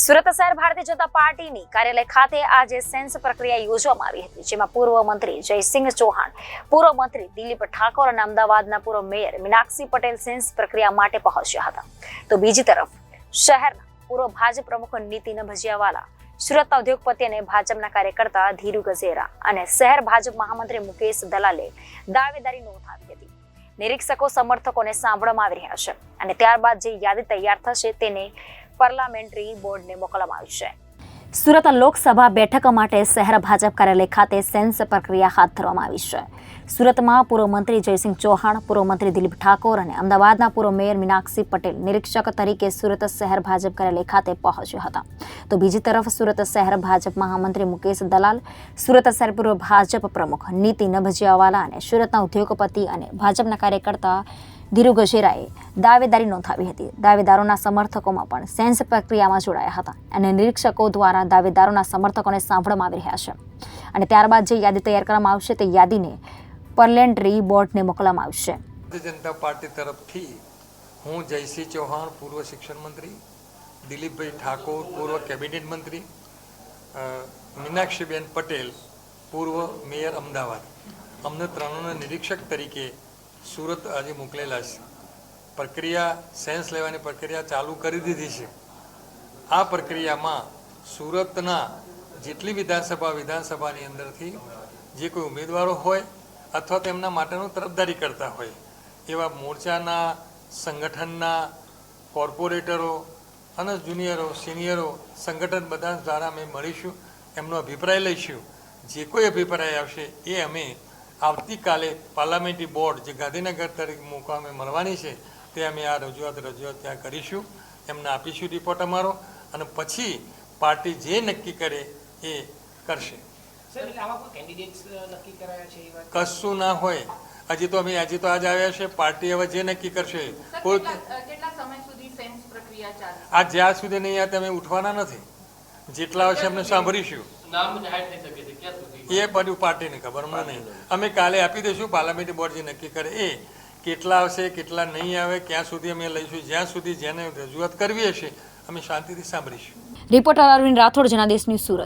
સુરત શહેર ભારતીય જનતા પાર્ટીની કાર્યાલય ખાતે આજે સેન્સ પ્રક્રિયા યોજવામાં આવી હતી, જેમાં પૂર્વ મંત્રી જયસિંહ ચૌહાણ, પૂર્વ મંત્રી દિલીપ ઠાકોર અને અમદાવાદના પૂર્વ મેયર મીનાક્ષી પટેલ સેન્સ પ્રક્રિયા માટે પહોંચ્યા હતા. તો બીજી તરફ શહેરના પૂર્વ ભાજપ પ્રમુખ નીતિન ભજીયાવાલા, સુરતના ઉદ્યોગપતિ અને ભાજપના કાર્યકર્તા ધીરુ ગજેરા અને શહેર ભાજપ મહામંત્રી મુકેશ દલાલે દાવેદારી નોંધાવી હતી. નિરીક્ષકો સમર્થકોને સાંભળવામાં આવી રહ્યા છે અને ત્યારબાદ જે યાદી તૈયાર થશે તેને પાર્લામેન્ટરી બોર્ડને મોકલવામાં આવી છે. સુરત લોકસભા બેઠક માટે શહેર ભાજપ કાર્યાલય ખાતે સેન્સ પ્રક્રિયા હાથ ધરવામાં આવી છે. સુરતમાં પૂર્વ મંત્રી જયસિંહ ચૌહાણ, પૂર્વ મંત્રી દિલીપ ઠાકોર અને અમદાવાદના પૂર્વ મેયર મીનાક્ષી પટેલ નિરીક્ષક તરીકે સુરત શહેર ભાજપ કાર્યાલય ખાતે પહોંચ્યા હતા. તો બીજી તરફ સુરત શહેર ભાજપ મહામંત્રી મુકેશ દલાલ, સુરત શહેર પૂર્વ ભાજપ પ્રમુખ નીતિન ભજીયાવાલા અને સુરતના ઉદ્યોગપતિ અને ભાજપના કાર્યકર્તા ધીરુ ગજેરાએ દાવેદારી નોંધાવી હતી. દાવેદારોના સમર્થકોમાં પણ સેન્સ પ્રક્રિયામાં જોડાયા હતા અને નિરીક્ષકો દ્વારા દાવેદારોના સમર્થકોને સાંભળવામાં આવી રહ્યા છે અને ત્યારબાદ જે યાદી તૈયાર કરવામાં આવશે તે યાદીને પાર્લામેન્ટરી બોર્ડને મોકલવામાં આવશે. ભારતીય જનતા પાર્ટી તરફથી હું જયસિંહ ચૌહાણ, પૂર્વ શિક્ષણ મંત્રી, દિલીપભાઈ ઠાકોર, પૂર્વ કેબિનેટ મંત્રી, મીનાક્ષીબેન પટેલ, પૂર્વ મેયર અમદાવાદ, અમને ત્રણોને નિરીક્ષક તરીકે સુરત આજે મોકલેલા છે. પ્રક્રિયા સેન્સ લેવાની પ્રક્રિયા ચાલુ કરી દીધી છે. આ પ્રક્રિયામાં સુરતના જેટલી વિધાનસભાની અંદરથી જે કોઈ ઉમેદવારો હોય અથવા તેમના માટેનું તરફદારી કરતા હોય એવા મોરચાના, સંગઠનના, કોર્પોરેટરો અને જુનિયરો, સિનિયરો સંગઠન બધા દ્વારા અમે મળીશું, એમનો અભિપ્રાય લઈશું. જે કોઈ અભિપ્રાય આવશે એ અમે આવતીકાલે પાર્લામેન્ટરી બોર્ડ જે ગાંધીનગર તરીકે મુકામે મળવાની છે તે અમે આ રજૂઆત ત્યાં કરીશું, એમને આપીશું રિપોર્ટ અમારો અને પછી પાર્ટી જે નક્કી કરે એ કરશે. કશું ના હોય, હજી તો આજે આવ્યા છે. પાર્ટી હવે જે નક્કી કરશે. કોઈ આ જ્યાં સુધી નહીં આવે તમે ઉઠવાના નથી. જેટલા આવશે અમને સાંભળીશું. એ બધું પાર્ટીને ખબર, મને નહીં. અમે કાલે આપી દઈશું. પાર્લામેન્ટરી બોર્ડ જે નક્કી કરે એ કેટલા આવશે, કેટલા નહીં આવે, ક્યાં સુધી અમે લઈશું. જ્યાં સુધી જેને રજૂઆત કરવી હશે અમે શાંતિથી સાંભળીશું. Reporter Arvind Rathod, Janadesh news, Surat.